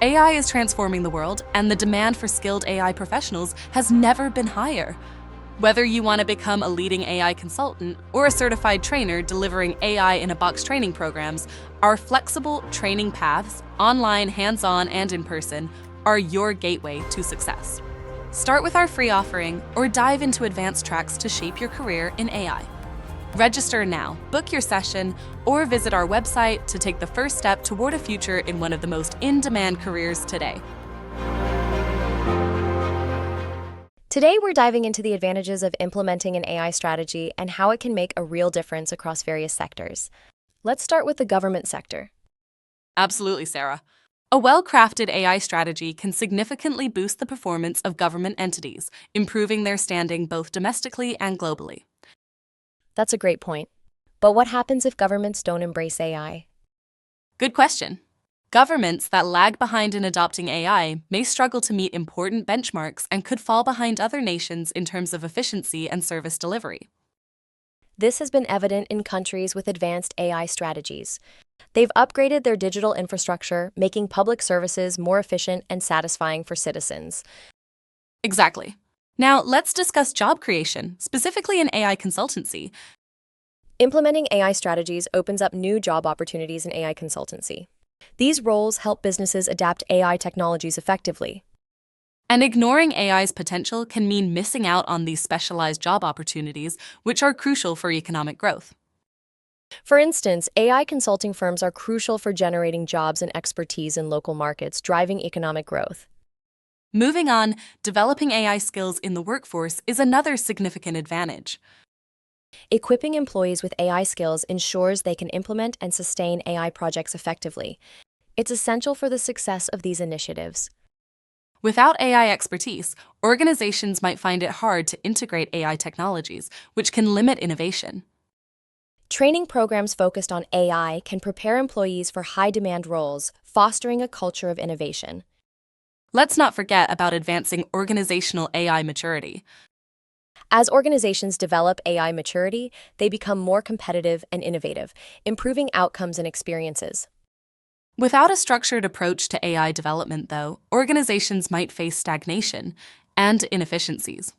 AI is transforming the world, and the demand for skilled AI professionals has never been higher. Whether you want to become a leading AI consultant or a certified trainer delivering AI-in-a-box training programs, our flexible training paths, online, hands-on, and in person, are your gateway to success. Start with our free offering or dive into advanced tracks to shape your career in AI. Register now, book your session, or visit our website to take the first step toward a future in one of the most in-demand careers today. Today, we're diving into the advantages of implementing an AI strategy and how it can make a real difference across various sectors. Let's start with the government sector. Absolutely, Sarah. A well-crafted AI strategy can significantly boost the performance of government entities, improving their standing both domestically and globally. That's a great point. But what happens if governments don't embrace AI? Good question. Governments that lag behind in adopting AI may struggle to meet important benchmarks and could fall behind other nations in terms of efficiency and service delivery. This has been evident in countries with advanced AI strategies. They've upgraded their digital infrastructure, making public services more efficient and satisfying for citizens. Exactly. Now, let's discuss job creation, specifically in AI consultancy. Implementing AI strategies opens up new job opportunities in AI consultancy. These roles help businesses adapt AI technologies effectively. And ignoring AI's potential can mean missing out on these specialized job opportunities, which are crucial for economic growth. For instance, AI consulting firms are crucial for generating jobs and expertise in local markets, driving economic growth. Moving on, developing AI skills in the workforce is another significant advantage. Equipping employees with AI skills ensures they can implement and sustain AI projects effectively. It's essential for the success of these initiatives. Without AI expertise, organizations might find it hard to integrate AI technologies, which can limit innovation. Training programs focused on AI can prepare employees for high-demand roles, fostering a culture of innovation. Let's not forget about advancing organizational AI maturity. As organizations develop AI maturity, they become more competitive and innovative, improving outcomes and experiences. Without a structured approach to AI development, though, organizations might face stagnation and inefficiencies.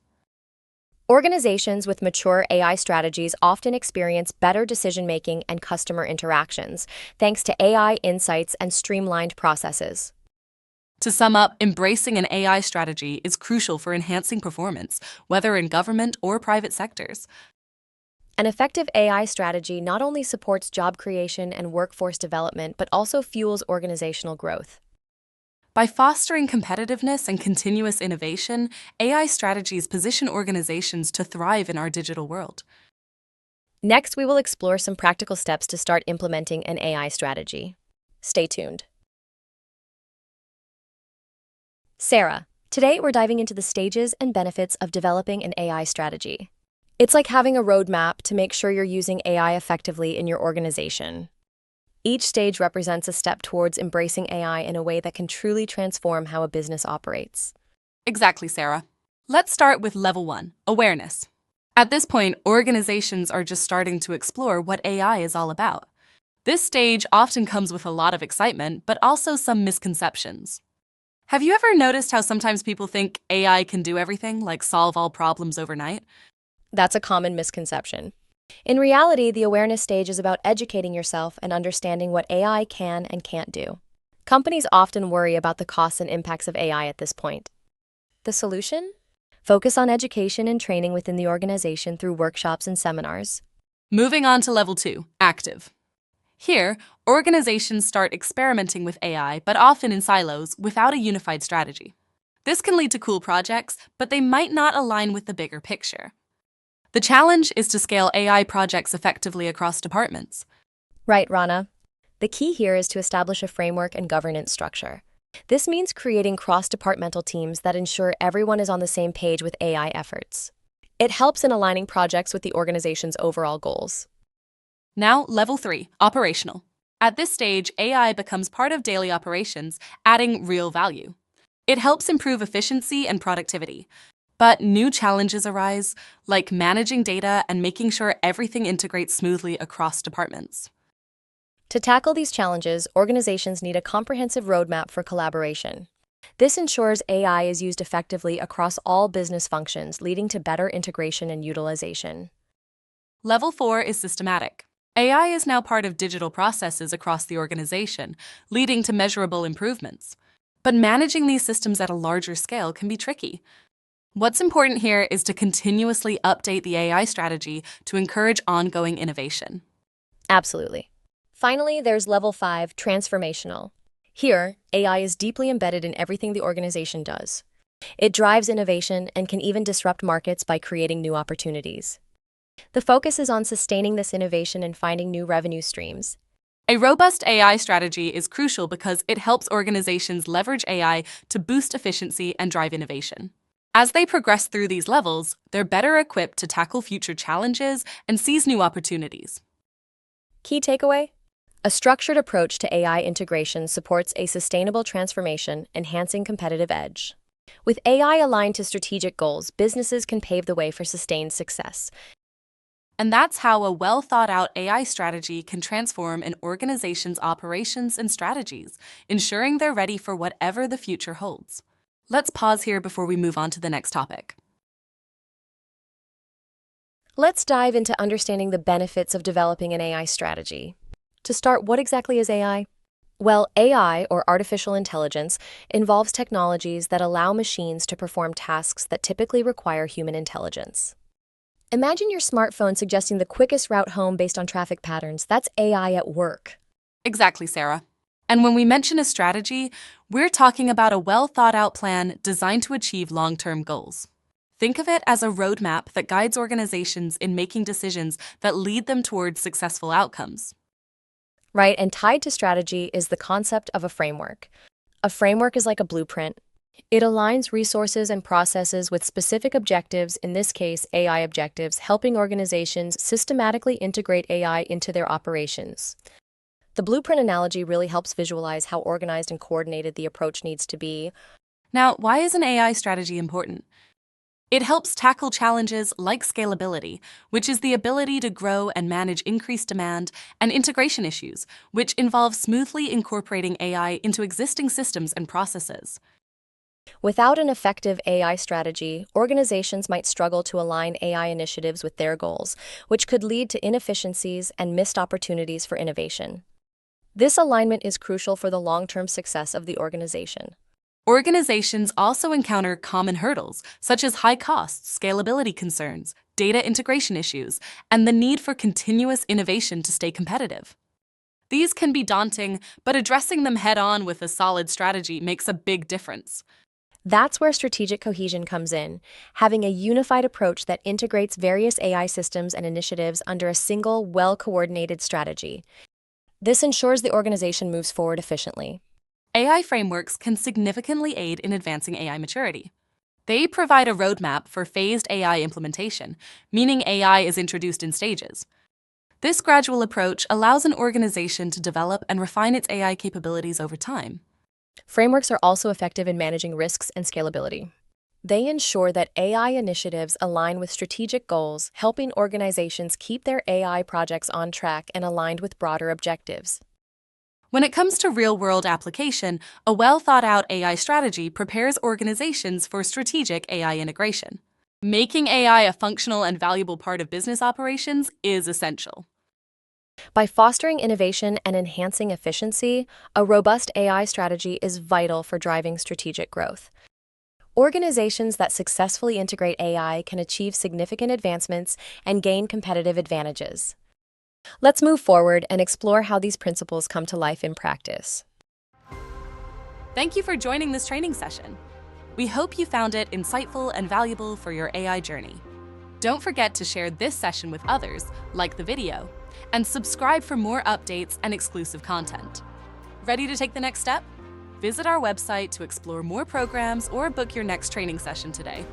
Organizations with mature AI strategies often experience better decision-making and customer interactions, thanks to AI insights and streamlined processes. To sum up, embracing an AI strategy is crucial for enhancing performance, whether in government or private sectors. An effective AI strategy not only supports job creation and workforce development, but also fuels organizational growth. By fostering competitiveness and continuous innovation, AI strategies position organizations to thrive in our digital world. Next, we will explore some practical steps to start implementing an AI strategy. Stay tuned. Sarah, today we're diving into the stages and benefits of developing an AI strategy. It's like having a roadmap to make sure you're using AI effectively in your organization. Each stage represents a step towards embracing AI in a way that can truly transform how a business operates. Exactly, Sarah. Let's start with level 1, awareness. At this point, organizations are just starting to explore what AI is all about. This stage often comes with a lot of excitement, but also some misconceptions. Have you ever noticed how sometimes people think AI can do everything, like solve all problems overnight? That's a common misconception. In reality, the awareness stage is about educating yourself and understanding what AI can and can't do. Companies often worry about the costs and impacts of AI at this point. The solution? Focus on education and training within the organization through workshops and seminars. Moving on to level 2, active. Here, organizations start experimenting with AI, but often in silos, without a unified strategy. This can lead to cool projects, but they might not align with the bigger picture. The challenge is to scale AI projects effectively across departments. Right, Rana. The key here is to establish a framework and governance structure. This means creating cross-departmental teams that ensure everyone is on the same page with AI efforts. It helps in aligning projects with the organization's overall goals. Now, level 3, operational. At this stage, AI becomes part of daily operations, adding real value. It helps improve efficiency and productivity. But new challenges arise, like managing data and making sure everything integrates smoothly across departments. To tackle these challenges, organizations need a comprehensive roadmap for collaboration. This ensures AI is used effectively across all business functions, leading to better integration and utilization. Level 4 is systematic. AI is now part of digital processes across the organization, leading to measurable improvements. But managing these systems at a larger scale can be tricky. What's important here is to continuously update the AI strategy to encourage ongoing innovation. Absolutely. Finally, there's level 5, transformational. Here, AI is deeply embedded in everything the organization does. It drives innovation and can even disrupt markets by creating new opportunities. The focus is on sustaining this innovation and finding new revenue streams. A robust AI strategy is crucial because it helps organizations leverage AI to boost efficiency and drive innovation. As they progress through these levels, they're better equipped to tackle future challenges and seize new opportunities. Key takeaway? A structured approach to AI integration supports a sustainable transformation, enhancing competitive edge. With AI aligned to strategic goals, businesses can pave the way for sustained success. And that's how a well-thought-out AI strategy can transform an organization's operations and strategies, ensuring they're ready for whatever the future holds. Let's pause here before we move on to the next topic. Let's dive into understanding the benefits of developing an AI strategy. To start, what exactly is AI? Well, AI, or artificial intelligence, involves technologies that allow machines to perform tasks that typically require human intelligence. Imagine your smartphone suggesting the quickest route home based on traffic patterns. That's AI at work. Exactly, Sarah. And when we mention a strategy, we're talking about a well-thought-out plan designed to achieve long-term goals. Think of it as a roadmap that guides organizations in making decisions that lead them towards successful outcomes. Right, and tied to strategy is the concept of a framework. A framework is like a blueprint. It aligns resources and processes with specific objectives, in this case, AI objectives, helping organizations systematically integrate AI into their operations. The blueprint analogy really helps visualize how organized and coordinated the approach needs to be. Now, why is an AI strategy important? It helps tackle challenges like scalability, which is the ability to grow and manage increased demand, and integration issues, which involve smoothly incorporating AI into existing systems and processes. Without an effective AI strategy, organizations might struggle to align AI initiatives with their goals, which could lead to inefficiencies and missed opportunities for innovation. This alignment is crucial for the long-term success of the organization. Organizations also encounter common hurdles, such as high costs, scalability concerns, data integration issues, and the need for continuous innovation to stay competitive. These can be daunting, but addressing them head-on with a solid strategy makes a big difference. That's where strategic cohesion comes in, having a unified approach that integrates various AI systems and initiatives under a single, well-coordinated strategy. This ensures the organization moves forward efficiently. AI frameworks can significantly aid in advancing AI maturity. They provide a roadmap for phased AI implementation, meaning AI is introduced in stages. This gradual approach allows an organization to develop and refine its AI capabilities over time. Frameworks are also effective in managing risks and scalability. They ensure that AI initiatives align with strategic goals, helping organizations keep their AI projects on track and aligned with broader objectives. When it comes to real-world application, a well-thought-out AI strategy prepares organizations for strategic AI integration. Making AI a functional and valuable part of business operations is essential. By fostering innovation and enhancing efficiency, a robust AI strategy is vital for driving strategic growth. Organizations that successfully integrate AI can achieve significant advancements and gain competitive advantages. Let's move forward and explore how these principles come to life in practice. Thank you for joining this training session. We hope you found it insightful and valuable for your AI journey. Don't forget to share this session with others, like the video, and subscribe for more updates and exclusive content. Ready to take the next step? Visit our website to explore more programs or book your next training session today.